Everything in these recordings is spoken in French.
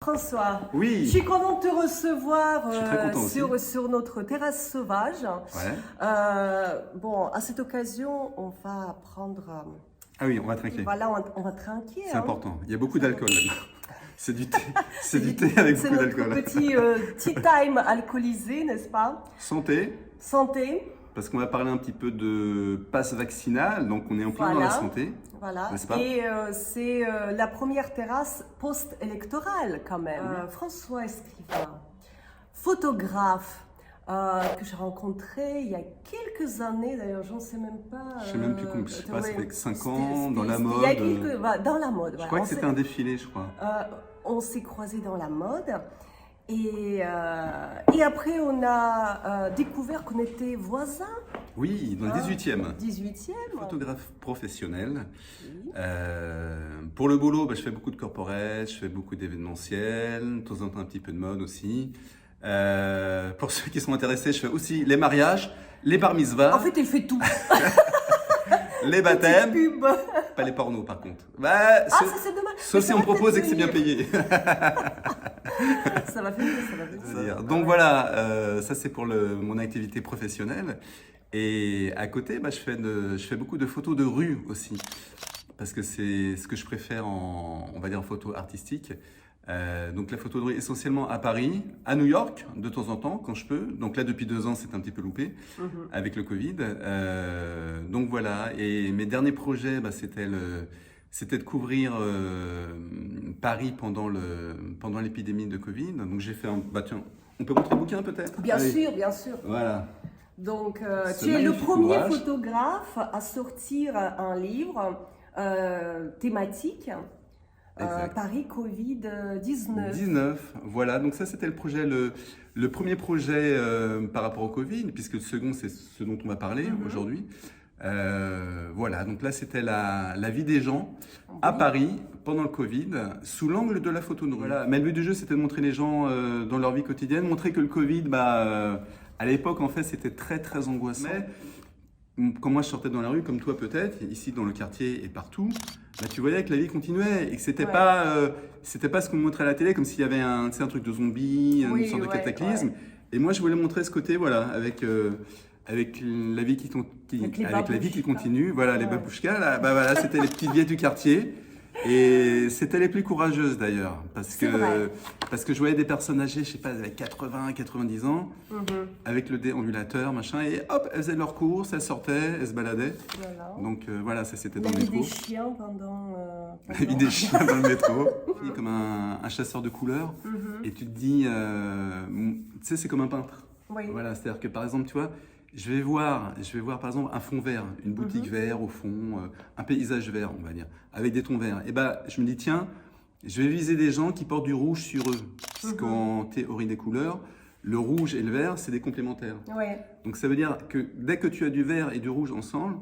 François, Oui. je suis contente de te recevoir Je suis très content aussi. sur notre terrasse sauvage. Ouais. Bon, à cette occasion, on va prendre... Ah oui, on va trinquer. Voilà, on va trinquer. C'est important. Il y a beaucoup d'alcool là-dedans. C'est du thé. C'est du thé avec beaucoup d'alcool. C'est notre petit time alcoolisé, n'est-ce pas? Santé, Santé, parce qu'on va parler un petit peu de passe vaccinal, donc on est en plein dans la santé. voilà. N'est-ce pas? Et c'est la première terrasse post-électorale quand même. François Escrivá, photographe, que j'ai rencontré il y a quelques années, d'ailleurs, j'en sais même pas. Je sais même plus combien, je sais pas, ça fait 5 ans, dans la Il y a mode. dans la mode, Je voilà. crois que c'était un défilé, je crois. On s'est croisés dans la mode. Et après, on a découvert qu'on était voisins. Oui, dans le 18e. 18e. Photographe professionnel. Oui. Pour le boulot, je fais beaucoup de corporate, je fais beaucoup d'événementiel, de temps en temps un petit peu de mode aussi. Pour ceux qui sont intéressés, je fais aussi les mariages, les bar mitzvahs, En fait, il fait tout. les baptêmes, Petite pub. pas les pornos par contre. Ça c'est dommage. Sauf si on propose et que c'est bien payé. Ça va faire, ça va faire. Donc voilà, ça c'est pour mon activité professionnelle. Et à côté, je fais beaucoup de photos de rue aussi. Parce que c'est ce que je préfère on va dire en photo artistique. Donc la photo de rue essentiellement à Paris, à New York de temps en temps quand je peux. Donc là depuis 2 ans c'est un petit peu loupé avec le Covid. Donc voilà, et mes derniers projets c'était de couvrir Paris pendant l'épidémie de Covid. Donc j'ai fait tiens, on peut montrer le bouquin peut-être? Bien Allez. sûr, bien sûr. Voilà. Donc, Ce tu es le magnifique premier ouvrage. photographe à sortir un livre thématique Exact. Paris Covid-19. 19, voilà, donc ça c'était le projet, le premier projet par rapport au Covid, puisque le second c'est ce dont on va parler aujourd'hui. Voilà, donc là c'était la vie des gens à Paris pendant le Covid, sous l'angle de la photo de rue. Voilà. Mais le but du jeu c'était de montrer les gens dans leur vie quotidienne, montrer que le Covid, à l'époque en fait c'était très très angoissant. Mais quand moi je sortais dans la rue, comme toi peut-être, ici dans le quartier et partout, tu voyais que la vie continuait et que c'était pas ce qu'on montrait à la télé, comme s'il y avait un truc de zombie, une sorte de cataclysme. Ouais. Et moi je voulais montrer ce côté, voilà, avec la vie qui continue, voilà, les babouchkas, là, voilà, c'était les petites vieilles du quartier. Et c'était les plus courageuses d'ailleurs, parce que je voyais des personnes âgées, je sais pas, avec 80, 90 ans, avec le déambulateur, machin, et hop, elles faisaient leurs courses, elles sortaient, elles se baladaient. Voilà. Donc voilà, ça c'était dans le métro. La vie des chiens pendant... La vie des chiens dans le métro. Comme un chasseur de couleurs, et tu te dis, tu sais, c'est comme un peintre. Oui. Voilà, c'est-à-dire que par exemple, tu vois, je vais voir par exemple un fond vert, une boutique vert au fond, un paysage vert on va dire, avec des tons verts. Et je me dis tiens, je vais viser des gens qui portent du rouge sur eux. Parce qu'en théorie des couleurs, le rouge et le vert c'est des complémentaires. Ouais. Donc ça veut dire que dès que tu as du vert et du rouge ensemble,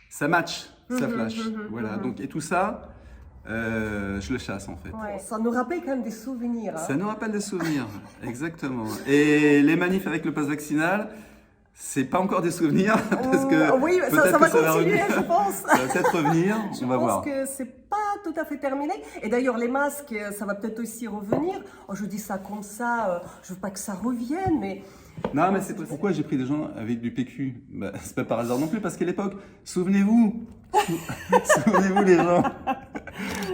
ça match, ça flash. Voilà, donc et tout ça, je le chasse en fait. Ouais. Ça nous rappelle quand même des souvenirs. Hein. Ça nous rappelle des souvenirs, exactement. Et les manifs avec le pass vaccinal, c'est pas encore des souvenirs, parce que oui, ça va continuer, je pense. Ça va peut-être revenir, on va voir. Je pense que c'est pas tout à fait terminé. Et d'ailleurs, les masques, ça va peut-être aussi revenir. Oh, je dis ça comme ça, je veux pas que ça revienne, mais... Non, mais c'est pourquoi j'ai pris des gens avec du PQ. C'est pas par hasard non plus, parce qu'à l'époque, souvenez-vous les gens,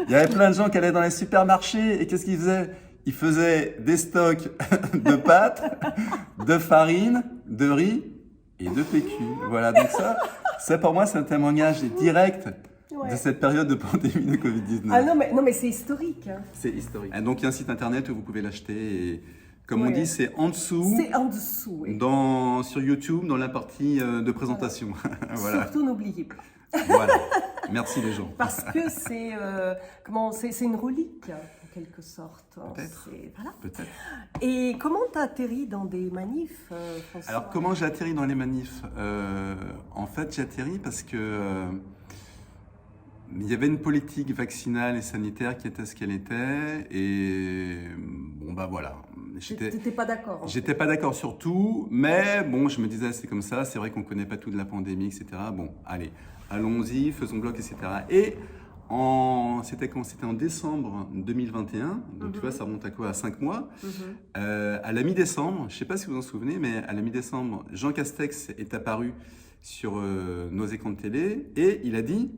il y avait plein de gens qui allaient dans les supermarchés, et qu'est-ce qu'ils faisaient? Ils faisaient des stocks de pâtes, de farine, de riz et de PQ. Voilà, donc ça pour moi c'est un témoignage direct de cette période de pandémie de Covid-19. Ah non mais c'est historique. Hein. C'est historique. Et donc il y a un site internet où vous pouvez l'acheter et comme on dit c'est en dessous. C'est en dessous, oui. Sur YouTube, dans la partie de présentation. Voilà. Surtout n'oubliez pas. Voilà, merci les gens. Parce que c'est une relique en quelque sorte. Peut-être. Voilà. Peut-être. Et comment tu as atterri dans des manifs, François? Alors comment j'ai atterri dans les manifs? En fait j'ai atterri parce que il y avait une politique vaccinale et sanitaire qui était ce qu'elle était et voilà. T'étais pas d'accord? J'étais pas d'accord sur tout, mais bon, je me disais c'est comme ça, c'est vrai qu'on connaît pas tout de la pandémie, etc. Bon, allez, allons-y, faisons bloc, etc. Et C'était quand? C'était en décembre 2021, donc tu vois, ça remonte à quoi? À 5 mois. À la mi-décembre, je ne sais pas si vous vous en souvenez, mais à la mi-décembre, Jean Castex est apparu sur nos écrans de télé et il a dit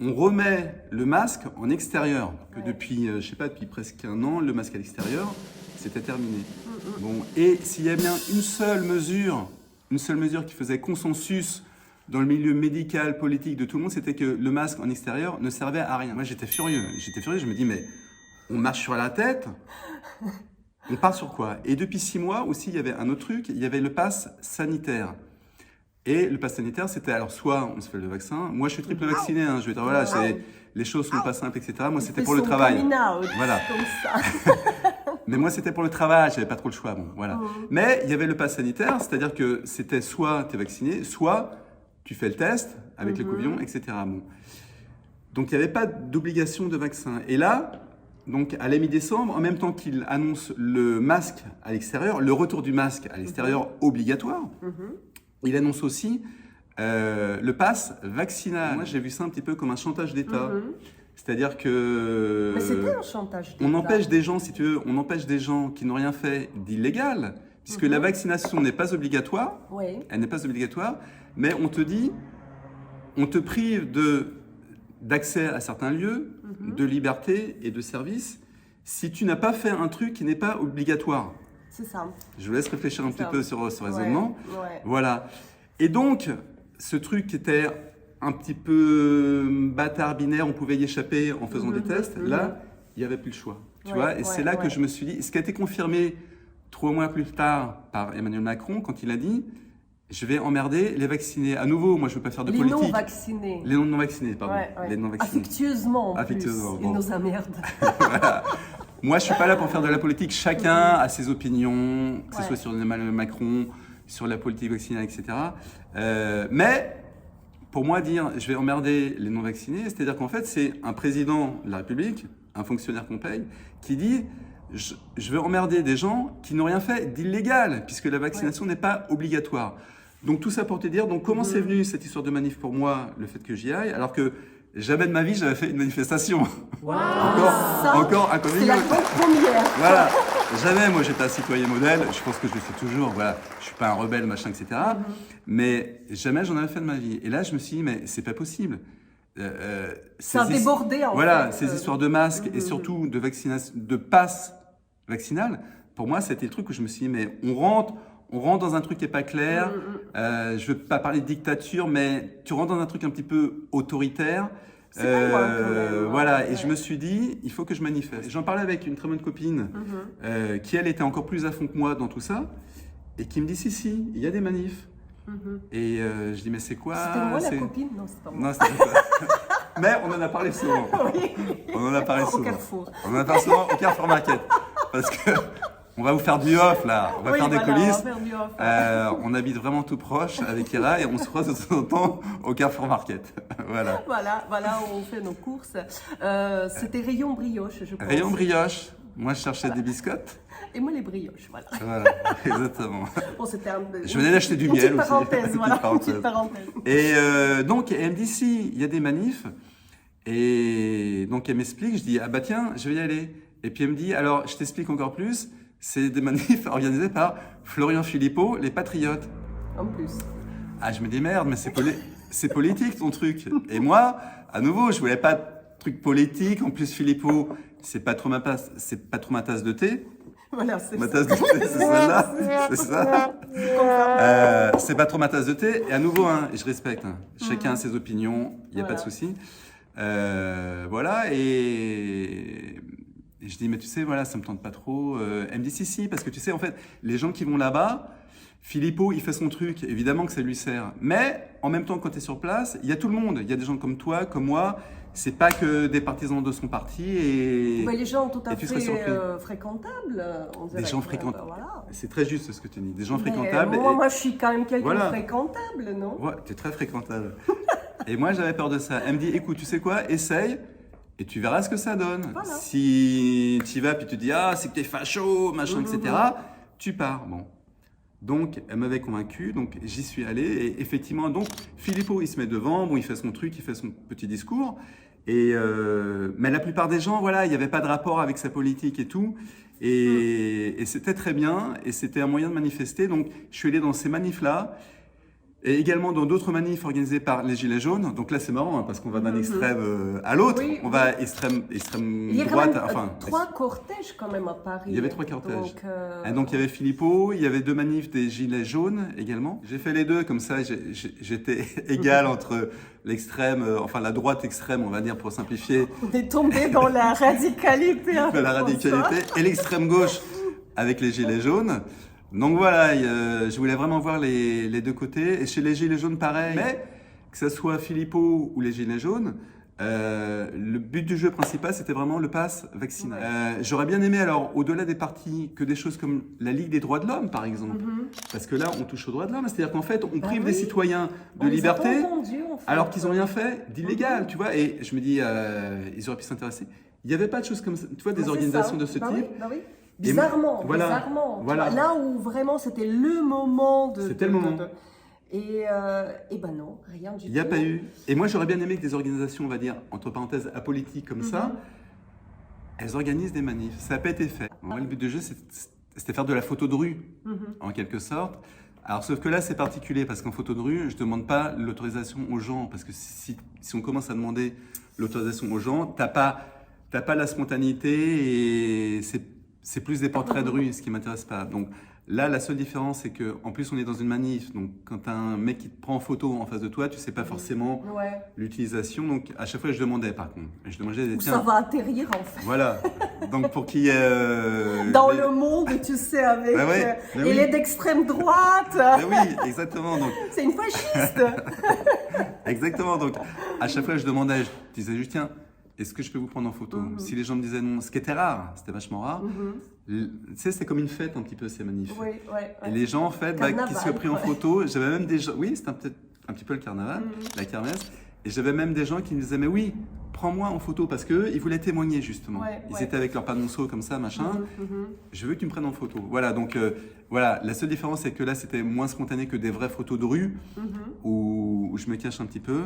on remet le masque en extérieur. Que depuis, je sais pas, depuis presque un an, le masque à l'extérieur, c'était terminé. Bon, et s'il y a bien une seule mesure qui faisait consensus dans le milieu médical, politique de tout le monde, c'était que le masque en extérieur ne servait à rien. Moi, j'étais furieux. Je me dis, mais on marche sur la tête. On part sur quoi? Et depuis 6 mois aussi, il y avait un autre truc, il y avait le pass sanitaire. Et le pass sanitaire, c'était alors soit on se fait le vaccin. Moi, je suis triple vacciné. Hein, je veux dire, voilà, les choses sont pas simples, etc. Moi, c'était pour le travail. Voilà. Comme ça. Mais moi, c'était pour le travail. J'avais pas trop le choix. Bon, voilà. Mais il y avait le pass sanitaire, c'est-à-dire que c'était soit tu es vacciné, soit tu fais le test avec les Covillon, etc. Bon. Donc, il n'y avait pas d'obligation de vaccin. Et là, donc à la mi-décembre, en même temps qu'il annonce le masque à l'extérieur, le retour du masque à l'extérieur obligatoire. Il annonce aussi le pass vaccinal. Moi, j'ai vu ça un petit peu comme un chantage d'État. C'est-à-dire que... Mais c'était un chantage d'État. On empêche des gens, si tu veux, on empêche des gens qui n'ont rien fait d'illégal, puisque la vaccination n'est pas obligatoire. Oui. Elle n'est pas obligatoire, mais on te dit, on te prive d'accès à certains lieux, de liberté et de services, si tu n'as pas fait un truc qui n'est pas obligatoire. C'est ça. Je vous laisse réfléchir un petit peu sur ce raisonnement. Ouais. Voilà. Et donc, ce truc qui était un petit peu bâtard binaire, on pouvait y échapper en faisant des tests, là, il n'y avait plus le choix. Tu vois, et c'est là que je me suis dit, ce qui a été confirmé 3 mois plus tard par Emmanuel Macron, quand il a dit je vais emmerder les vaccinés. À nouveau, moi, je ne veux pas faire de politique. Les non-vaccinés. Les non-vaccinés, pardon. Les non-vaccinés. Affectueusement, Affectueusement. Ils nous emmerdent. Voilà. Moi, je ne suis pas là pour faire de la politique. Chacun a ses opinions, que ce soit sur Emmanuel Macron, sur la politique vaccinale, etc. Mais pour moi, dire je vais emmerder les non-vaccinés, c'est-à-dire qu'en fait, c'est un président de la République, un fonctionnaire qu'on paye, qui dit je vais emmerder des gens qui n'ont rien fait d'illégal, puisque la vaccination n'est pas obligatoire. Donc tout ça pour te dire, donc comment c'est venu cette histoire de manif pour moi, le fait que j'y aille, alors que jamais de ma vie j'avais fait une manifestation. Encore inconnu. C'est la grande première. Voilà. Jamais, moi j'étais un citoyen modèle, je pense que je le suis toujours, voilà. Je suis pas un rebelle, machin, etc. Mais jamais j'en avais fait de ma vie. Et là je me suis dit, mais c'est pas possible. Ça a débordé en fait. Voilà, ces histoires de masques et surtout de vaccination, de passe vaccinal, pour moi c'était le truc où je me suis dit, mais on rentre dans un truc qui n'est pas clair. Je ne veux pas parler de dictature, mais tu rentres dans un truc un petit peu autoritaire. C'est pas loin quand même. Voilà, et je me suis dit, il faut que je manifeste. J'en parlais avec une très bonne copine qui, elle, était encore plus à fond que moi dans tout ça et qui me dit, si, il y a des manifs. Et je dis, mais c'est quoi? C'était moi la copine? Non, c'est pas moi. Non, c'était pas mais on en a parlé souvent. On en a parlé souvent. Au Carrefour. On en a parlé souvent au Carrefour Market. Parce que on va vous faire du off là, on va faire des coulisses. On habite vraiment tout proche avec Ira et on se croise de temps en temps au Carrefour Market. Voilà. Voilà, on fait nos courses. C'était rayon brioche, je pense. Rayon brioche. Moi, je cherchais des biscottes. Et moi, les brioches, voilà. Voilà, exactement. Bon, je venais d'acheter du miel aussi. Une petite parenthèse. Et donc, elle me dit, si, il y a des manifs. Et donc, elle m'explique, je dis, ah bah tiens, je vais y aller. Et puis, elle me dit, alors, je t'explique encore plus. C'est des manifs organisés par Florian Philippot, les Patriotes. En plus. Ah, je me dis, merde, mais c'est politique ton truc. Et moi, à nouveau, je voulais pas de truc politique. En plus, Philippot, c'est pas trop ma tasse de thé. Voilà, c'est ma tasse de thé, c'est celle-là. C'est ça. C'est pas trop ma tasse de thé. Et à nouveau, hein, je respecte. Hein. Chacun a ses opinions, il n'y a pas de souci. Voilà, et je dis, mais tu sais, voilà, ça me tente pas trop. Elle me dit, si, parce que tu sais, en fait, les gens qui vont là-bas, Philippot, il fait son truc, évidemment que ça lui sert. Mais en même temps, quand tu es sur place, il y a tout le monde. Il y a des gens comme toi, comme moi. C'est pas que des partisans de son parti. Et les gens tout à fait fréquentables. Des gens fréquentables. Voilà. C'est très juste ce que tu dis. Des gens fréquentables. Moi, je suis quand même quelqu'un de fréquentable, non? Ouais, tu es très fréquentable. Et moi, j'avais peur de ça. Elle me dit, écoute, tu sais quoi, essaye. Et tu verras ce que ça donne. Voilà. Si tu y vas puis tu dis, ah, c'est que t'es facho, machin, etc., tu pars. Bon. Donc, elle m'avait convaincu, donc j'y suis allé. Et effectivement, donc, Philippot, il se met devant, bon, il fait son truc, il fait son petit discours. Mais la plupart des gens, voilà, il n'y avait pas de rapport avec sa politique et tout. Et c'était très bien, et c'était un moyen de manifester. Donc, je suis allé dans ces manifs-là. Et également dans d'autres manifs organisés par les Gilets jaunes. Donc là, c'est marrant hein, parce qu'on va d'un extrême à l'autre. Oui, on va extrême Il y a droite. quand même enfin, 3 cortèges quand même à Paris. il y avait 3 cortèges. Donc, Donc il y avait Philippot, il y avait 2 manifs des Gilets jaunes également. J'ai fait les deux, comme ça j'étais égal entre l'extrême, enfin la droite extrême, on va dire pour simplifier, on est tombé dans la radicalité. de la radicalité, et l'extrême gauche avec les Gilets jaunes. Donc voilà, je voulais vraiment voir les deux côtés. Et chez les Gilets jaunes, pareil. Mais que ce soit Philippot ou les Gilets jaunes, le but du jeu principal, c'était vraiment le pass vaccinal. J'aurais bien aimé, alors, au-delà des partis, que des choses comme la Ligue des droits de l'homme, par exemple. Parce que là, on touche aux droits de l'homme. C'est-à-dire qu'en fait, on prive les citoyens de liberté, alors qu'ils n'ont rien fait d'illégal, tu vois. Et je me dis, ils auraient pu s'intéresser. Il n'y avait pas de choses comme ça, tu vois, des organisations de ce type. Oui. Bizarrement, voilà, bizarrement. Voilà. Là où vraiment c'était le moment de... C'était le moment. Et ben non, rien du tout. Il n'y a pas eu. Et moi, j'aurais bien aimé que des organisations, on va dire, entre parenthèses, apolitiques comme ça, elles organisent des manifs. Ça n'a pas été fait. Moi, le but du jeu, c'était faire de la photo de rue, en quelque sorte. Alors, sauf que là, c'est particulier, parce qu'en photo de rue, je ne demande pas l'autorisation aux gens. Parce que si on commence à demander l'autorisation aux gens, tu n'as pas la spontanéité et c'est plus des portraits de rue, ce qui ne m'intéresse pas. Donc là, la seule différence, c'est qu'en plus, on est dans une manif. Donc quand tu as un mec qui te prend en photo en face de toi, tu ne sais pas forcément l'utilisation. Donc à chaque fois, je demandais par contre. Je demandais, ça va atterrir en fait. Voilà. Donc pour qu'il y ait... dans le monde, tu sais, avec... il est d'extrême droite. Oui, exactement. Donc... c'est une fasciste. Exactement. Donc à chaque fois, je demandais, je disais juste, tiens, est-ce que je peux vous prendre en photo? Si les gens me disaient non, ce qui était rare, c'était vachement rare. Tu sais, c'est comme une fête un petit peu ces manifs. Et les gens en fait, qui se pris en photo, j'avais même des gens, oui, c'était un petit peu le carnaval, la kermesse, et j'avais même des gens qui me disaient mais oui, prends-moi en photo parce que ils voulaient témoigner justement. Ils étaient avec leur panonceau comme ça, machin. Je veux que tu me prennes en photo. Voilà, donc voilà, la seule différence c'est que là c'était moins spontané que des vraies photos de rue où je me cache un petit peu.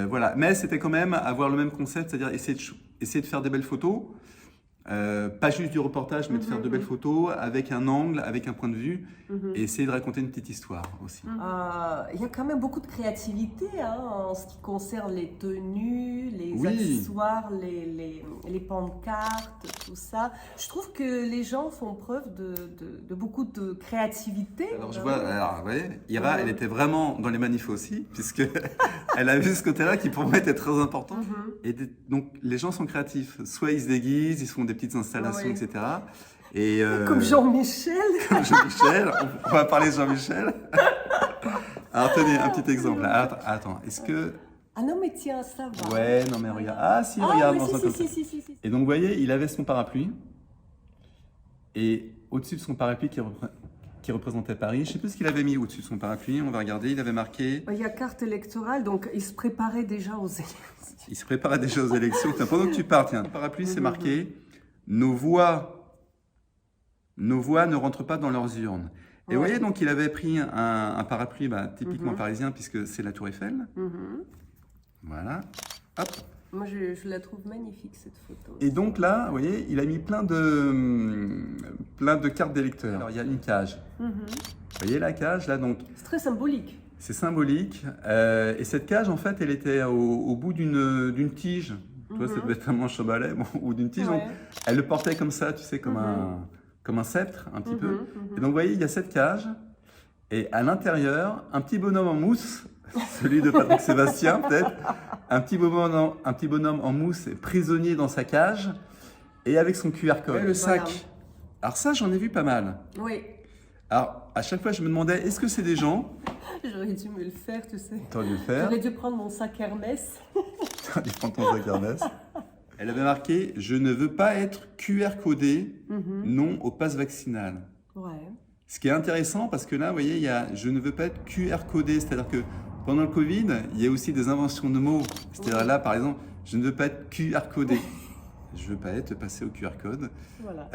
Voilà, mais c'était quand même avoir le même concept, c'est-à-dire essayer de faire des belles photos, pas juste du reportage, mais de faire de belles photos avec un angle, avec un point de vue, et essayer de raconter une petite histoire aussi. Il y a quand même beaucoup de créativité en ce qui concerne les tenues, les accessoires, les pancartes, tout ça. Je trouve que les gens font preuve de beaucoup de créativité. Alors je vois, vous voyez, Ira, elle était vraiment dans les manifs aussi, puisque elle a vu ce côté-là qui pour moi était très important. Et donc les gens sont créatifs, soit ils se déguisent, ils se font des petites installations, etc. Et, comme Jean-Michel. Comme Jean-Michel, on va parler de Jean-Michel. Alors tenez, un petit exemple. Attends, est-ce que... Ah non mais tiens, ça va. Ouais, non mais regarde. Ah si, regarde. Si. Et donc vous voyez, il avait son parapluie. Et au-dessus de son parapluie qui représentait Paris, je ne sais plus ce qu'il avait mis au-dessus de son parapluie, on va regarder, il avait marqué... Il y a carte électorale, donc il se préparait déjà aux élections. Il se préparait déjà aux élections. Pendant que tu pars, tiens, le parapluie, c'est marqué « Nos voix ne rentrent pas dans leurs urnes ». Et vous voyez, donc il avait pris un parapluie typiquement parisien, puisque c'est la Tour Eiffel. Voilà. Hop. Moi, je la trouve magnifique, cette photo. Et donc là, vous voyez, il a mis plein de cartes d'électeurs. Alors, il y a une cage. Vous voyez la cage, là, donc... C'est très symbolique. C'est symbolique. Et cette cage, en fait, elle était au bout d'une tige. Tu vois, ça devait être un manche au balai, ou d'une tige. Donc, elle le portait comme ça, tu sais, comme un sceptre, un petit peu. Et donc, vous voyez, il y a cette cage. Et à l'intérieur, un petit bonhomme en mousse, celui de Patrick Sébastien, peut-être. Un petit bonhomme en mousse, prisonnier dans sa cage, et avec son QR code. Et le sac. Voilà. Alors ça, j'en ai vu pas mal. Oui. Alors, à chaque fois, je me demandais, est-ce que c'est des gens... J'aurais dû me le faire, tu sais. T'aurais dû le faire. J'aurais dû prendre mon sac Hermès. T'aurais dû prendre ton sac Hermès. Elle avait marqué « Je ne veux pas être QR codé, non au pass vaccinal ». Ouais. Ce qui est intéressant, parce que là, vous voyez, il y a « Je ne veux pas être QR codé », c'est-à-dire que pendant le Covid, il y a aussi des inventions de mots. C'est-à-dire là, par exemple, « Je ne veux pas être QR codé ». je veux pas être passé au QR code. Voilà.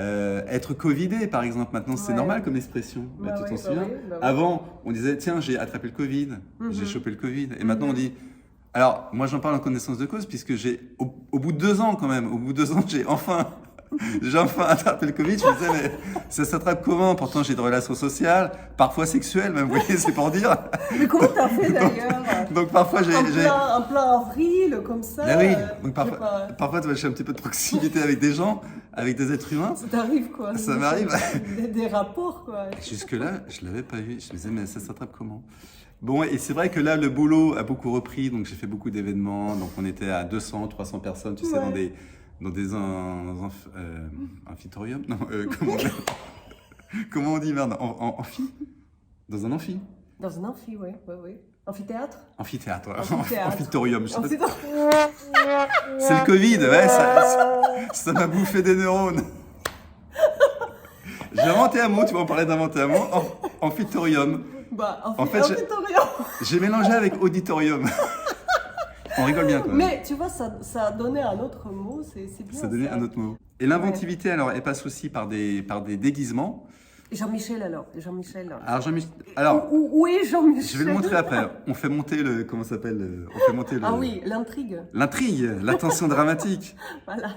Être covidé, par exemple, maintenant, c'est Ouais. normal comme expression. Bah tu oui, t'en bah souviens? oui, bah oui. Avant, on disait, tiens, j'ai attrapé le Covid, j'ai chopé le Covid. Et maintenant, on dit, alors, moi, j'en parle en connaissance de cause, puisque au bout de 2 ans, quand même, au bout de 2 ans, j'ai enfin attrapé le Covid. Je me disais, mais ça s'attrape comment? Pourtant, j'ai des relations sociales, parfois sexuelles, même, vous voyez, c'est pour dire. Mais comment t'as fait d'ailleurs? Donc, parfois, Un plein avril, comme ça. Ah oui, donc je sais pas. parfois, tu vois, j'ai un petit peu de proximité avec des gens, avec des êtres humains. Ça t'arrive quoi? Ça m'arrive. Des rapports quoi. Jusque-là, je l'avais pas vu. Je me disais, mais ça s'attrape comment? Bon, et c'est vrai que là, le boulot a beaucoup repris, donc j'ai fait beaucoup d'événements. Donc on était à 200, 300 personnes, tu sais, Ouais. dans des amphitoriums. Non, comment on dit, merde, amphi? Dans un amphi? Dans un amphi, ouais. Amphithéâtre? Amphithéâtre, ouais. Amphithéâtre. Amphitorium. Je sais pas. Amphithéâtre. C'est le Covid, ouais, ça m'a bouffé des neurones. J'ai inventé un mot, tu vois, on parlait d'inventer un mot, amphitorium. Bah, En fait, amphithéâtre. J'ai mélangé avec auditorium. On rigole bien, quoi. Mais tu vois, ça a donné un autre mot, c'est bien. Ça donnait un autre mot. Et l'inventivité, alors, elle passe aussi par des déguisements. Jean-Michel alors, Jean-Michel. Alors, Jean-Michel, alors, Où est Jean-Michel? je vais le montrer après. On fait monter le, comment ça s'appelle? On fait monter le. Ah oui, l'intrigue. L'intrigue, la tension dramatique. Voilà.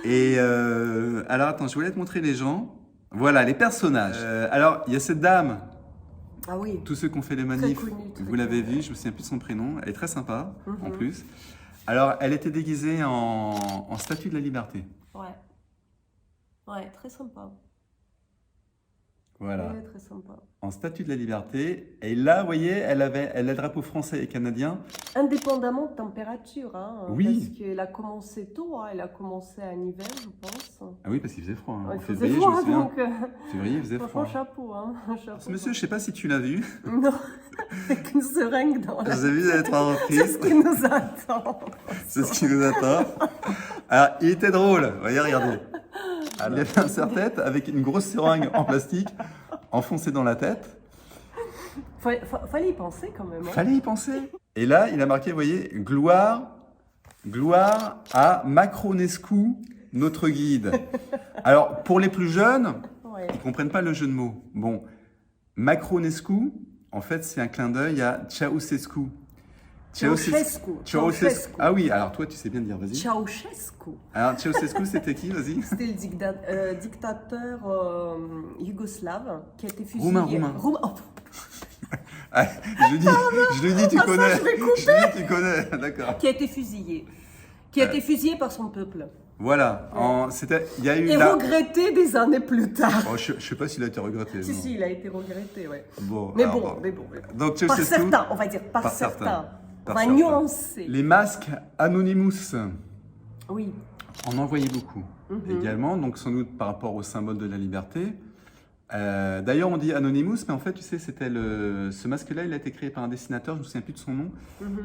Et alors, attends, je voulais te montrer les gens. Voilà, les personnages. Alors, il y a cette dame. Ah oui. Tous ceux qui ont fait les manifs, connue, très vous l'avez connue. vu, je me souviens plus de son prénom. Elle est très sympa, en plus. Alors, elle était déguisée en statue de la liberté. Ouais. Ouais, très sympa. Voilà, Elle est très sympa. en statue de la liberté. Et là, vous voyez, elle a le drapeau français et canadien. Indépendamment de température, hein, Oui. parce qu'elle a commencé tôt, hein, elle a commencé en hiver, je pense. Ah oui, parce qu'il faisait froid. Hein. Ouais, En il faisait février, je froid, me souviens. donc Février, il faisait franchement, froid. chapeau. Hein, chapeau. Ce monsieur, je sais pas si tu l'as vu. Non, avec une seringue dans la... Vous avez vu, elle est trop C'est ce reprise. qui nous attend. C'est ce qui nous attend. Alors, il était drôle. Voyez, regardez. Il avait un serre-tête avec une grosse seringue en plastique enfoncée dans la tête. Fallait y penser quand même. Hein. Fallait y penser. Et là, il a marqué, vous voyez, gloire à Macronescu, notre guide. Alors, pour les plus jeunes, Ouais. ils comprennent pas le jeu de mots. Bon, Macronescu, en fait, c'est un clin d'œil à Ceausescu. Ceausescu. Ah oui, alors toi, tu sais bien dire, vas-y. Ceausescu. Alors, Ceausescu, c'était qui, vas-y? C'était le dictateur yougoslave qui a été fusillé. Roumain. Oh, Ah, je lui dis, tu connais. je vais Je lui dis, tu connais, d'accord. qui a été fusillé. Qui a été fusillé par son peuple. Voilà, il y a eu Et la... regretté des années plus tard. Oh, je sais pas s'il a été regretté. Si, non. si, il a été regretté, ouais. Bon, Mais alors, bon, mais bon. Donc, Par Ceausescu, certains, on va dire, par certains. certains. On Par va certains. nuancer. Les masques Anonymous, Oui. on en voyait beaucoup également, donc sans doute par rapport au symbole de la liberté. D'ailleurs, on dit Anonymous, mais en fait, tu sais, ce masque-là, il a été créé par un dessinateur, je ne me souviens plus de son nom.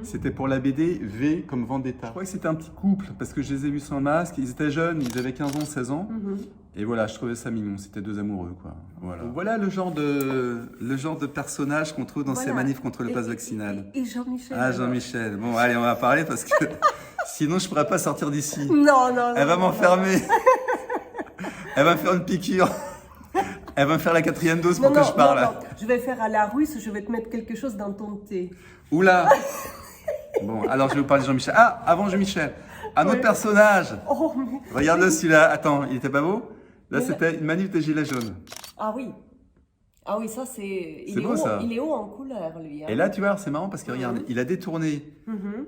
C'était pour la BD V comme Vendetta. Je crois que c'était un petit couple, parce que je les ai vus sans masque, ils étaient jeunes, ils avaient 15 ans, 16 ans. Et voilà, je trouvais ça mignon, c'était 2 amoureux, quoi. Voilà, voilà le genre de personnage qu'on trouve dans ces Voilà. manifs contre le pass vaccinal. Et Jean-Michel. Ah, alors. Jean-Michel. Bon, allez, on va parler parce que sinon, je ne pourrais pas sortir d'ici. Non, non, Elle va non, m'enfermer. Elle va me faire une piqûre. Elle va me faire la 4e dose pour que je parle. Non. Je vais faire à la russe, je vais te mettre quelque chose dans ton thé. Oula. Bon, alors je vais vous parler de Jean-Michel. Ah, avant Jean-Michel, un autre personnage. Oh, mais... Regarde-le celui-là. Attends, il était pas beau? Là, Mais- c'était une manif des Gilets jaunes. Ah oui. Ah oui, ça c'est... C'est beau, ça. Il est haut en couleur, lui. Hein. Et là, tu vois, c'est marrant parce que regarde, il a détourné Mhm.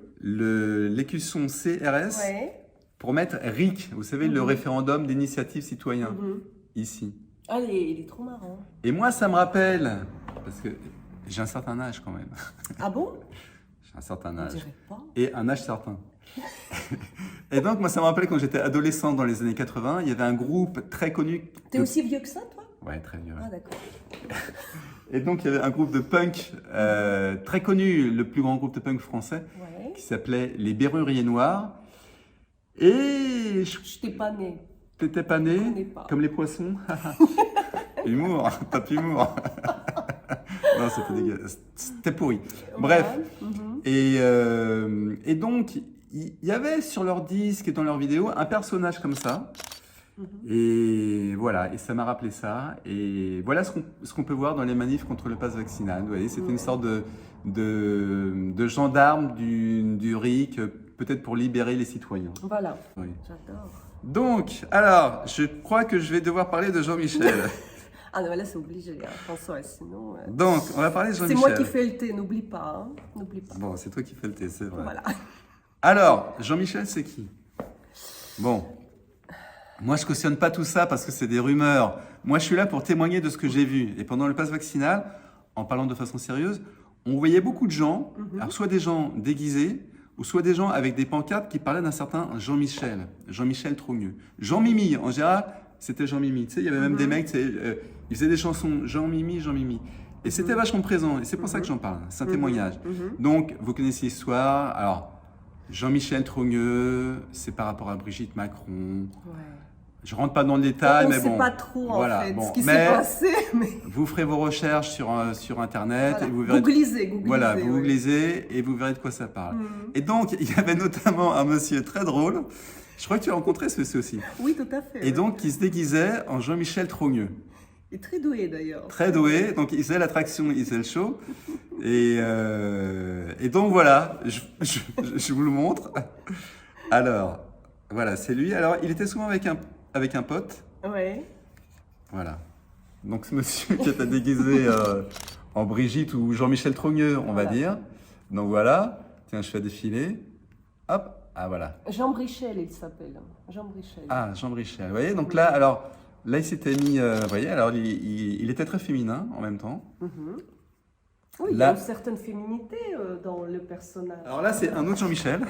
l'écusson CRS Ouais. pour mettre RIC, vous savez, le référendum d'initiative citoyen, Mhm. ici. Ah, il est trop marrant. Et moi, ça me rappelle, parce que j'ai un certain âge quand même. Ah bon? J'ai un certain On âge. dirait pas. Et un âge certain. Et donc, moi, ça me rappelle quand j'étais adolescent dans les années 80, il y avait un groupe très connu. T'es aussi vieux que ça, toi? Ouais, très vieux. Ah d'accord. Et donc, il y avait un groupe de punk très connu, le plus grand groupe de punk français, Ouais. qui s'appelait Les Berruriers Noirs. Et Je t'ai pas né. t'étais pas né, Je connais pas. comme les poissons. Humour, top humour. Non, c'était dégueulasse. C'était pourri. Bref. Ouais. Mhm. Et donc, il y avait sur leur disque et dans leurs vidéos un personnage comme ça. Et voilà, et ça m'a rappelé ça. Et voilà ce qu'on peut voir dans les manifs contre le pass vaccinal. Vous voyez, c'était une sorte de gendarme du RIC, peut-être pour libérer les citoyens. Voilà, Oui. j'adore. Donc, alors, je crois que je vais devoir parler de Jean-Michel. Ah non, là c'est obligé, hein, François, sinon... Donc, on va parler de c'est Jean-Michel. moi qui fais le thé, n'oublie pas, hein, n'oublie pas. Bon, c'est toi qui fais le thé, c'est vrai. Voilà. Alors, Jean-Michel, c'est qui? Bon, moi je cautionne pas tout ça parce que c'est des rumeurs. Moi je suis là pour témoigner de ce que j'ai vu. Et pendant le pass vaccinal, en parlant de façon sérieuse, on voyait beaucoup de gens, alors soit des gens déguisés, ou soit des gens avec des pancartes qui parlaient d'un certain Jean-Michel, Jean-Michel Trogneux. Jean-Mimi, en général, c'était Jean-Mimi. Tu sais, il y avait même des mecs, ils faisaient des chansons Jean-Mimi, Jean-Mimi. Et c'était vachement présent, et c'est pour ça que j'en parle, c'est un témoignage. Donc, vous connaissez l'histoire. Alors, Jean-Michel Trogneux, c'est par rapport à Brigitte Macron. Ouais. Je rentre pas dans le détail, On mais ne sait bon. pas trop voilà, en fait bon. ce qui Mais s'est passé. Mais... vous ferez vos recherches sur Internet. Voilà. Et vous verrez. Googlisez. Voilà, vous oui. googlisez et vous verrez de quoi ça parle. Et donc, il y avait notamment un monsieur très drôle. Je crois que tu as rencontré ce monsieur aussi. Oui, tout à fait. Et donc, qui se déguisait en Jean-Michel Trogneux. Il est très doué d'ailleurs. Très doué. Donc, il faisait l'attraction, il faisait le show. Et donc, voilà, je vous le montre. Alors, voilà, c'est lui. Alors, il était souvent avec un pote. Ouais. Voilà. Donc, ce monsieur qui était déguisé en Brigitte ou Jean-Michel Trogneux, on va dire. Donc, voilà. Tiens, je fais défiler. Hop. Ah, voilà. Jean Brichel, il s'appelle. Jean Brichel. Ah, Jean Brichel. Vous voyez, donc là, alors, là, il s'était mis, vous voyez, alors, il était très féminin en même temps. Oui, il y là- a une certaine féminité dans le personnage. Alors là, c'est un autre Jean-Michel.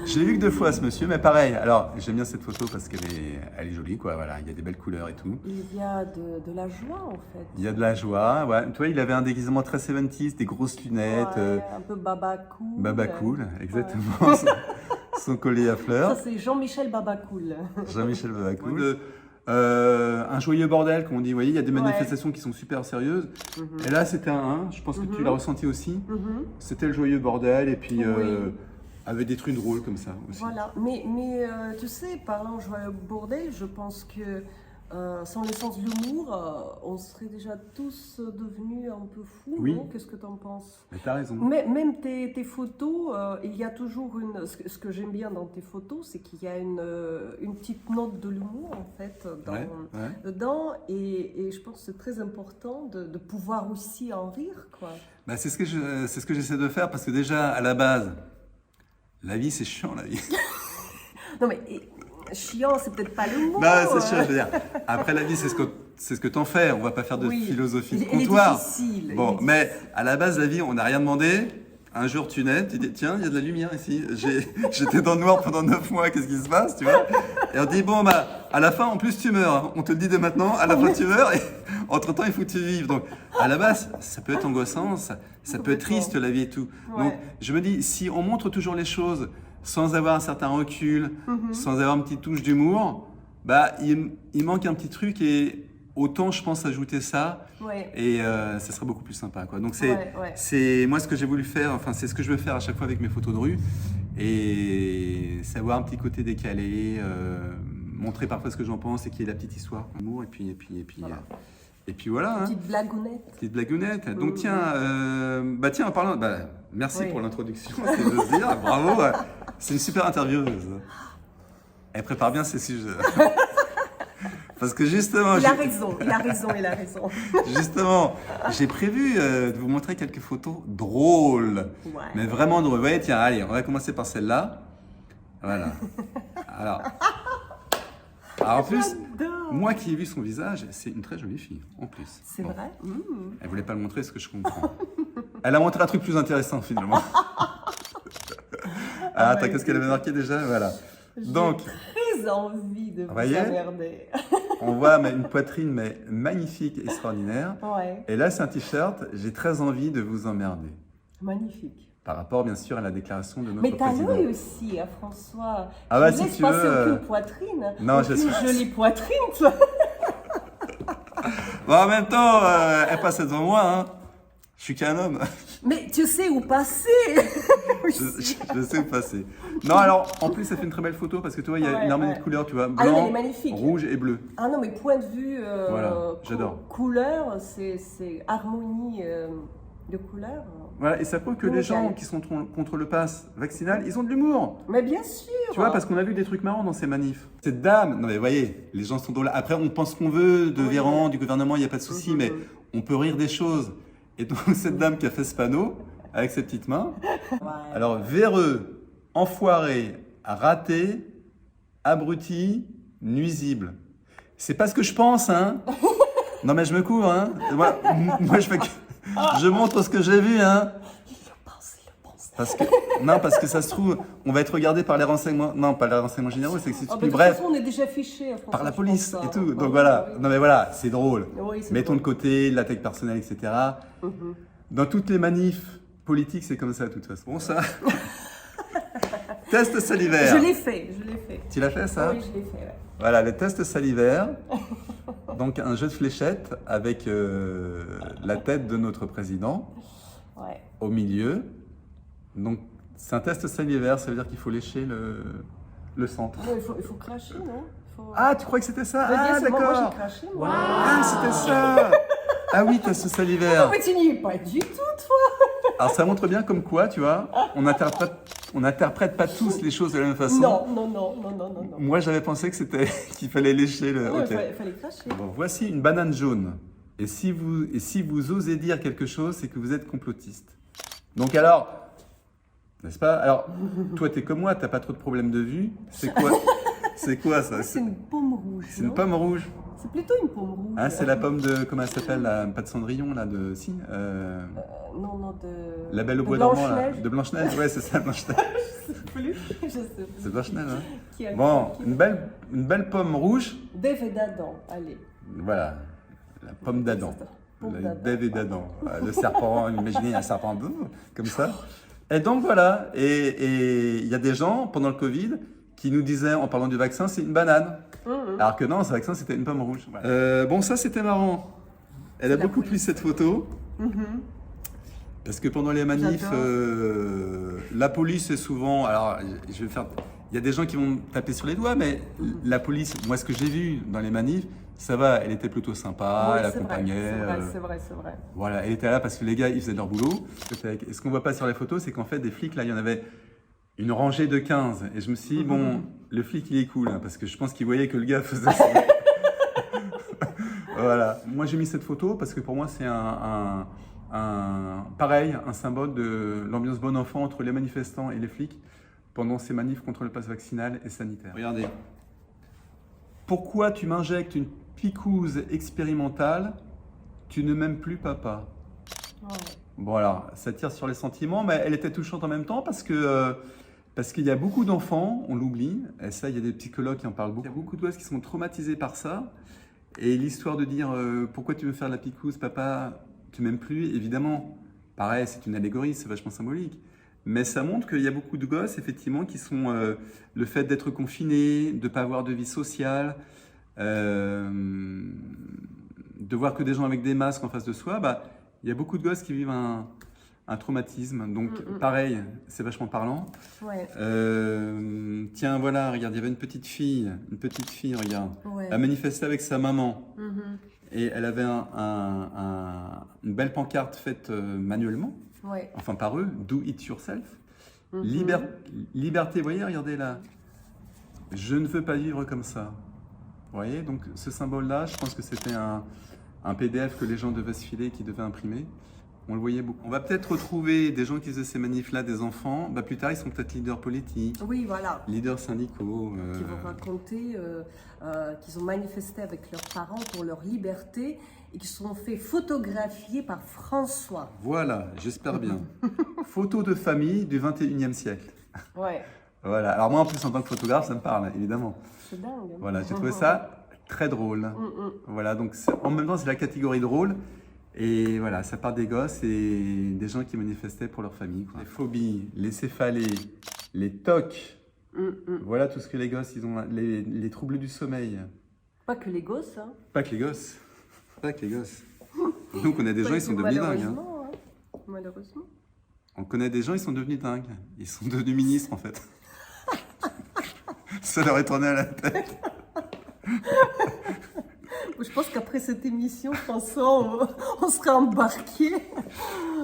Je l'ai vu que 2 fois, ce monsieur, mais pareil. Alors, j'aime bien cette photo parce qu'elle est jolie, quoi. Voilà, il y a des belles couleurs et tout. Il y a de la joie en fait. Il y a de la joie. Ouais. Tu vois, il avait un déguisement très 70s, des grosses lunettes. Ouais, un peu baba cool. Baba cool, exactement. Son collier à Ça fleurs. c'est Jean-Michel Baba cool. Jean-Michel Baba cool. Un joyeux bordel, comme on dit. Vous voyez, il y a des manifestations qui sont super sérieuses. Et là, c'était je pense que tu l'as ressenti aussi. C'était le joyeux bordel et puis avec des trucs drôles comme ça aussi. Voilà, mais tu sais, parlant joyeux bordel, je pense que sans le sens de l'humour, on serait déjà tous devenus un peu fous, Oui. non? Qu'est-ce que tu en penses? Mais t'as raison. Mais, même tes photos, il y a toujours ce que j'aime bien dans tes photos, c'est qu'il y a une petite note de l'humour en fait dedans, et je pense que c'est très important de pouvoir aussi en rire, quoi. Bah, c'est ce que j'essaie de faire parce que déjà, à la base, la vie, c'est chiant, la vie. Non mais chiant, c'est peut-être pas le mot. Non, c'est chiant, je veux dire. Après, la vie, c'est ce que t'en fais. On va pas faire de Oui. philosophie de Il est comptoir. difficile, Bon, il est mais à la base, la vie, on n'a rien demandé. Un jour, tu nais, tu dis, tiens, il y a de la lumière ici. J'étais dans le noir pendant 9 mois, qu'est-ce qui se passe, tu vois? Et on dit, bon, bah, à la fin, en plus, tu meurs. Hein. On te le dit dès maintenant, à la fin, tu meurs. Et entre-temps, il faut que tu vives. Donc, à la base, ça peut être angoissant, ça peut être triste, la vie et tout. Ouais. Donc, je me dis, si on montre toujours les choses sans avoir un certain recul, sans avoir une petite touche d'humour, bah, il manque un petit truc et autant, je pense, ajouter ça. Ouais. Et ça serait beaucoup plus sympa, quoi. Donc Ouais. c'est moi ce que j'ai voulu faire, enfin c'est ce que je veux faire à chaque fois avec mes photos de rue, et savoir un petit côté décalé, montrer parfois ce que j'en pense et qu'il y ait la petite histoire, amour, et puis voilà. Hein. Petite blagounette. Petite blagounette. Donc tiens, en parlant, merci pour l'introduction, c'est de se dire, bravo, c'est une super intervieweuse. Elle prépare bien ses sujets. Parce que justement, Il a raison. Justement, j'ai prévu de vous montrer quelques photos drôles, Ouais. mais vraiment drôles. Vous voyez, tiens, allez, on va commencer par celle-là. Voilà. Alors en plus, J'adore. moi qui ai vu son visage, c'est une très jolie fille, en plus. C'est Bon. vrai. Elle voulait pas le montrer, ce que je comprends. Elle a montré un truc plus intéressant, finalement. Attends, qu'est-ce qu'elle avait marqué déjà? Voilà. Donc, J'ai très envie de vous voyez emmerder. on voit une poitrine mais magnifique, extraordinaire. Ouais, Et là, c'est un t-shirt, j'ai très envie de vous emmerder. magnifique. Par rapport, bien sûr, à la déclaration de notre Mais t'as président. l'œil aussi, hein, François. Ah bah, Tu si laisses tu passer veux, aucune poitrine. non, aucune je suis- jolie poitrine, toi. Bon, en même temps, elle passe devant moi. Hein. Je suis qu'un homme. Mais tu sais où passer. Je sais où passer. Non, alors, en plus, ça fait une très belle photo parce que tu vois, il y a une harmonie de couleurs, tu vois, Ah non, blanc, elle est magnifique. rouge et bleu. Ah non, mais point de vue Voilà, j'adore. couleur, c'est harmonie de couleurs. Voilà, et ça prouve que les gens qui sont contre le pass vaccinal, ils ont de l'humour. Mais bien sûr. Tu vois, parce qu'on a vu des trucs marrants dans ces manifs. Cette dame, non mais vous voyez, les gens sont drôles. Après, on pense qu'on veut de Véran, du gouvernement, il n'y a pas de souci, mais on peut rire des choses. Et donc, cette dame qui a fait ce panneau, avec ses petites mains. Ouais. Alors, véreux, enfoiré, raté, abruti, nuisible. C'est pas ce que je pense, hein. Non mais je me couvre, hein. Moi je fais que... Je montre ce que j'ai vu, hein. Il le pense. Parce que ça se trouve, on va être regardé par les renseignements. Non, pas les renseignements généraux, c'est que c'est plus De bref. toute façon, on est déjà fiché. Par la police et tout. Donc Oui, voilà. oui. Non mais voilà, c'est drôle. Oui, c'est Mettons drôle. de côté l'attaque personnelle, etc. Dans toutes les manifs politiques, c'est comme ça de toute façon. Bon, ça. Test salivaire. Je l'ai fait. Tu l'as fait, ça? Oui, je l'ai fait, ouais. Voilà, le test salivaire. Donc, un jeu de fléchettes avec la tête de notre président Ouais. au milieu. Donc, c'est un test salivaire, ça veut dire qu'il faut lécher le centre. Non, il faut cracher, non? Ah, tu crois que c'était ça? Mais bien Ah, sûr, moi, d'accord. j'ai craché, moi. Ah, c'était ça. Ah oui, test salivaire. Mais tu n'y es pas du tout, toi. Alors, ça montre bien comme quoi, tu vois, on n'interprète pas tous les choses de la même façon. Non. Moi, j'avais pensé que c'était qu'il fallait lécher le... Ouais, Ok. fallait cracher. Bon, voici une banane jaune. Et si vous osez dire quelque chose, c'est que vous êtes complotiste. Donc alors, n'est-ce pas? Alors, toi, t'es comme moi, t'as pas trop de problèmes de vue. C'est quoi ça? C'est une pomme rouge. C'est une non pomme rouge. C'est plutôt une pomme rouge. Hein, c'est la pomme de, comment elle s'appelle, pas de Cendrillon, là, de, si, Non, de... la Belle au de bois dormant, là. Blanche-Neige. De Blanche-Neige, ouais, c'est ça, Blanche-Neige. Je sais plus. C'est Blanche-Neige, hein. Qui a- Bon, qui- une belle pomme rouge, Dave d'Adam, allez. voilà, la pomme d'Adam. Pomme Le d'Adam. Dave et d'Adam. Le serpent, imaginez un serpent boum, comme ça. Et donc voilà, et il y a des gens, pendant le Covid, qui nous disaient, en parlant du vaccin, c'est une banane. Alors que non, ce vaccin, c'était une pomme rouge. Bon, ça, c'était marrant. Elle a C'est la beaucoup plu cette photo. Parce que pendant les manifs, J'adore. la police est souvent... Alors, je vais faire... Il y a des gens qui vont taper sur les doigts, mais la police, moi, ce que j'ai vu dans les manifs, ça va, elle était plutôt sympa, Oui, elle c'est vrai, accompagnait. c'est vrai. Voilà, elle était là parce que les gars, ils faisaient leur boulot. Et ce qu'on voit pas sur les photos, c'est qu'en fait, des flics, là, il y en avait une rangée de 15. Et je me suis dit, bon, le flic, il est cool, hein, parce que je pense qu'il voyait que le gars faisait ça. Voilà. Moi, j'ai mis cette photo parce que pour moi, c'est pareil, un symbole de l'ambiance bon enfant entre les manifestants et les flics pendant ces manifs contre le pass vaccinal et sanitaire. Regardez. Pourquoi tu m'injectes une picouse expérimentale? Tu ne m'aimes plus, papa. Ouais. Bon, alors, ça tire sur les sentiments, mais elle était touchante en même temps parce qu'il y a beaucoup d'enfants, on l'oublie, et ça, il y a des psychologues qui en parlent beaucoup. Il y a beaucoup de gosses qui sont traumatisés par ça. Et l'histoire de dire pourquoi tu veux faire la picouse, papa, tu m'aimes plus, évidemment, pareil, c'est une allégorie, c'est vachement symbolique. Mais ça montre qu'il y a beaucoup de gosses, effectivement, qui sont le fait d'être confinés, de ne pas avoir de vie sociale, de voir que des gens avec des masques en face de soi, bah, il y a beaucoup de gosses qui vivent un traumatisme. Donc, pareil, c'est vachement parlant. Ouais. Tiens, voilà, regarde, il y avait une petite fille, regarde. Ouais. Elle manifestait avec sa maman. Et elle avait une belle pancarte faite manuellement, Ouais. enfin par eux, do it yourself. Liberté, vous voyez, regardez là. Je ne veux pas vivre comme ça. Vous voyez, donc ce symbole-là, je pense que c'était un PDF que les gens devaient se filer, qu'ils devaient imprimer. On le voyait beaucoup. On va peut-être retrouver des gens qui faisaient ces manifs-là, des enfants. Bah, plus tard, ils sont peut-être leaders politiques, Oui, voilà. leaders syndicaux. Qui vont raconter qu'ils ont manifesté avec leurs parents pour leur liberté et qui se sont fait photographier par François. Voilà, j'espère bien. Photo de famille du 21e siècle. Ouais. Voilà. Alors moi, en plus, en tant que photographe, ça me parle, évidemment. C'est dingue. Hein. Voilà, j'ai trouvé ça très drôle. Voilà, donc en même temps, c'est la catégorie drôle. Et voilà, ça part des gosses et des gens qui manifestaient pour leur famille, quoi. Les phobies, les céphalées, les TOC. Voilà tout ce que les gosses, ils ont. Les troubles du sommeil. Pas que les gosses. Hein. Pas que les gosses. Pas que les gosses. Donc on a des gens, ils sont devenus dingues. Hein. Malheureusement, hein. malheureusement. On connaît des gens, ils sont devenus dingues. Ils sont devenus ministres, en fait. Ça leur est tourné à la tête. Je pense qu'après cette émission, François, on sera embarqué.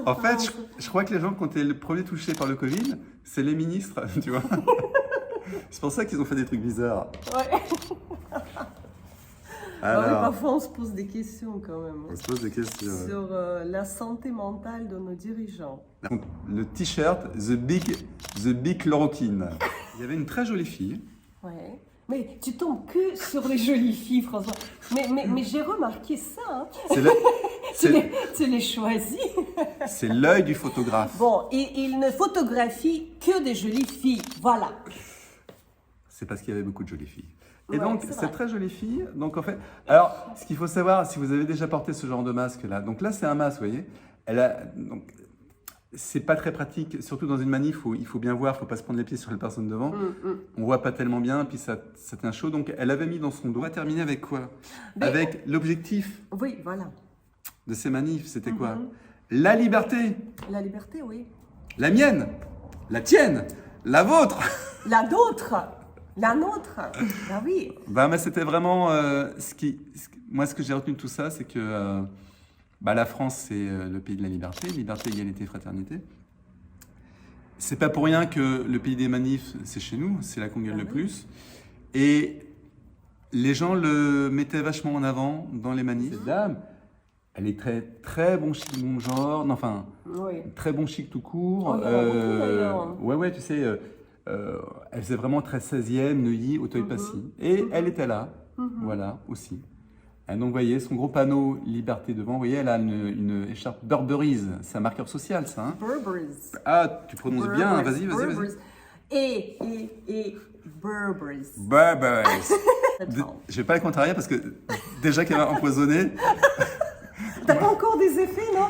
En fait, je crois que les gens qui ont été le premier touchés par le Covid, c'est les ministres, tu vois. C'est pour ça qu'ils ont fait des trucs bizarres. Ouais. Alors, Ouais, parfois, on se pose des questions quand même on se pose des questions. sur la santé mentale de nos dirigeants. Donc, le t-shirt The Big Chloroquine. Il y avait une très jolie fille. Ouais. Mais tu tombes que sur les jolies filles, François. Mais j'ai remarqué ça. Hein. C'est le- c'est- Tu les choisis. c'est l'œil du photographe. Bon, et il ne photographie que des jolies filles. Voilà. C'est parce qu'il y avait beaucoup de jolies filles. Et Ouais, donc, c'est cette vrai. très jolie fille, donc en fait, alors, ce qu'il faut savoir, si vous avez déjà porté ce genre de masque là, donc là, c'est un masque, vous voyez, donc, c'est pas très pratique, surtout dans une manif où il faut bien voir, il faut pas se prendre les pieds sur les personnes devant, on voit pas tellement bien, puis ça tient chaud, donc elle avait mis dans son doigt, terminé avec quoi? Mais- Avec l'objectif Oui, voilà. de ces manifs, c'était quoi? La liberté, La liberté, oui. la mienne, la tienne, la vôtre. La nôtre. La nôtre. Ah oui. Bah, mais c'était vraiment moi ce que j'ai retenu de tout ça, c'est que la France c'est le pays de la liberté, égalité, fraternité. C'est pas pour rien que le pays des manifs c'est chez nous, c'est là qu'on gagne le oui. plus. Et les gens le mettaient vachement en avant dans les manifs. Cette dame, elle est très très bon chic, bon genre, non, enfin Oui. très bon chic tout court. On y en a beaucoup, d'ailleurs. Ouais, tu sais, elle faisait vraiment très 16e, Neuilly, Auteuil-Passy. Et elle était là, voilà, aussi. Et donc, vous voyez, son gros panneau Liberté devant, vous voyez, elle a une écharpe Burberry's. C'est un marqueur social, ça. Hein. Burberry's. Ah, tu prononces bien, vas-y. Burberry's. Et Burberry's. Burberry's. Très fort. Je vais pas la contrarier parce que déjà qu'elle m'a empoisonné. T'as pas encore des effets, non?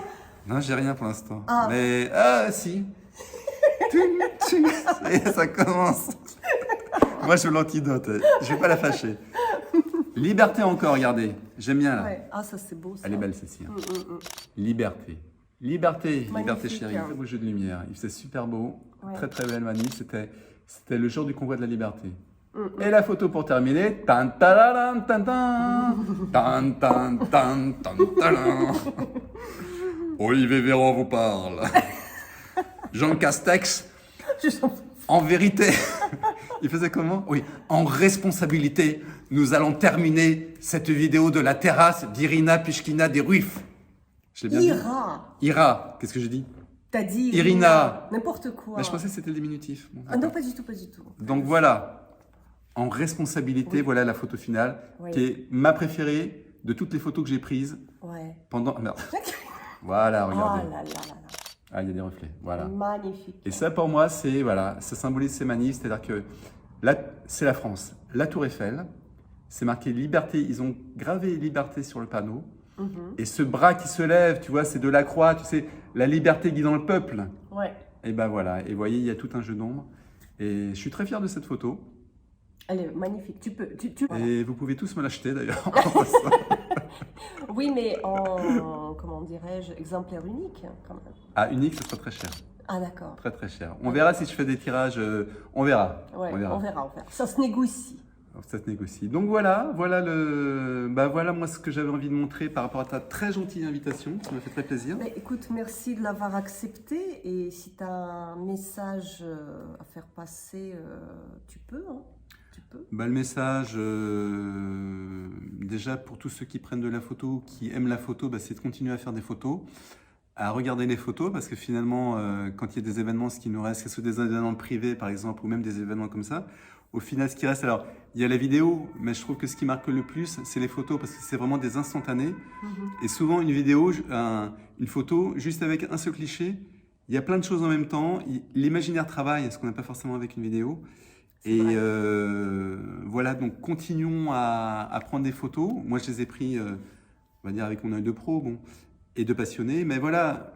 Non, j'ai rien pour l'instant. Ah. Mais, si. Ça y est, ça commence. Moi, je veux l'antidote. Je vais pas la fâcher. Liberté encore, regardez. J'aime bien là. Ouais. Ah, ça c'est beau. Ça. Elle est belle celle-ci. Hein. Liberté. Liberté Magnifique, chérie. hein. Très beau jeu de lumière. Il faisait super beau. Ouais. Très très belle manif. C'était le jour du convoi de la liberté. Et la photo pour terminer. Tan tararam, tan tan. Tan tan tan tan taran. Olivier Véran vous parle. Jean Castex. En vérité, il faisait comment? Oui, en responsabilité, nous allons terminer cette vidéo de la terrasse d'Irina Pishkina des Ruifs. Je l'ai bien dit? Ira, qu'est-ce que j'ai dit? T'as dit Irina. N'importe quoi. Mais je pensais que c'était le diminutif. Bon, Ah non, pas du tout, pas du tout. donc voilà, en responsabilité, voilà la photo finale, Oui. qui est ma préférée de toutes les photos que j'ai prises Ouais. pendant... Merde. Voilà, Oh regardez. là là là là. Ah, il y a des reflets, voilà. Magnifique. Et ça, pour moi, ça symbolise ces manifs, c'est-à-dire que là, c'est la France. La Tour Eiffel, c'est marqué liberté, ils ont gravé liberté sur le panneau. Et ce bras qui se lève, tu vois, c'est de la croix, tu sais, la liberté guidant le peuple. Ouais. Et ben voilà, et vous voyez, il y a tout un jeu d'ombre. Et je suis très fier de cette photo. Elle est magnifique. Tu peux. Voilà. Et vous pouvez tous me l'acheter d'ailleurs. Oui, mais en, comment dirais-je, exemplaire unique, quand même. Ah, unique, ce sera très cher. Ah, d'accord. Très très cher. On verra si je fais des tirages, on verra. Ouais, On verra. on verra. Ça se négocie. Ça se négocie. Donc voilà moi ce que j'avais envie de montrer par rapport à ta très gentille invitation. Ça m'a fait très plaisir. Mais écoute, merci de l'avoir accepté. Et si tu as un message à faire passer, tu peux. Hein. Tu peux. Le message, déjà pour tous ceux qui prennent de la photo, qui aiment la photo, c'est de continuer à faire des photos, à regarder les photos, parce que finalement, quand il y a des événements, ce qui nous reste, que ce soit des événements privés par exemple, ou même des événements comme ça, au final, ce qui reste, alors, il y a la vidéo, mais je trouve que ce qui marque le plus, c'est les photos, parce que c'est vraiment des instantanés. Et souvent, une vidéo, une photo, juste avec un seul cliché, il y a plein de choses en même temps. L'imaginaire travaille, ce qu'on n'a pas forcément avec une vidéo. Et voilà, donc continuons à prendre des photos. Moi, je les ai pris, on va dire, avec mon œil de pro, bon, et de passionné. Mais voilà,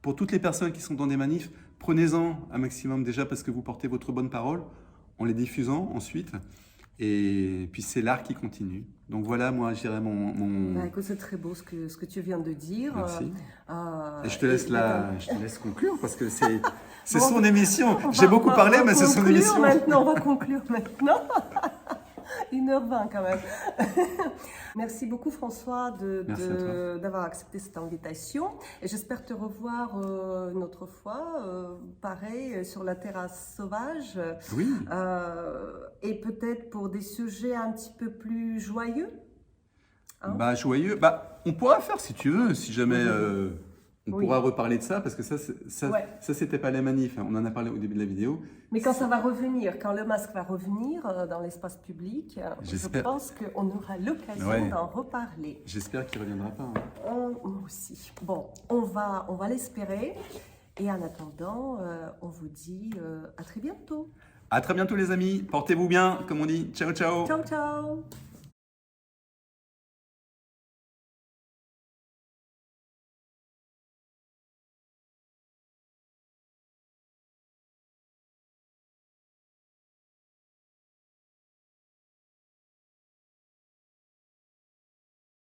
pour toutes les personnes qui sont dans des manifs, prenez-en un maximum déjà parce que vous portez votre bonne parole, en les diffusant ensuite. Et puis c'est l'art qui continue. Donc voilà, moi, je dirais mon... Bah, écoute, c'est très beau ce que tu viens de dire. Merci. Et je te laisse conclure parce que c'est Bon, son émission. on J'ai va- beaucoup on va- parlé, on va mais c'est son conclure émission. Maintenant, on va conclure maintenant. 1h20 quand même. Merci beaucoup François Merci à toi. d'avoir accepté cette invitation et j'espère te revoir une autre fois, pareil, sur la terrasse sauvage Oui. et peut-être pour des sujets un petit peu plus joyeux. Hein? Bah, joyeux. Bah, on pourra faire si tu veux, si jamais on Oui. pourra reparler de ça, parce que ça Ouais. c'était pas les manifs. Hein. On en a parlé au début de la vidéo. Mais quand ça va revenir, quand le masque va revenir dans l'espace public, je J'espère. pense qu'on aura l'occasion Ouais. d'en reparler. J'espère qu'il reviendra pas. Hein. Moi aussi. Bon, on va l'espérer. Et en attendant, on vous dit à très bientôt. À très bientôt les amis. Portez-vous bien, comme on dit. Ciao, ciao. Ciao, ciao.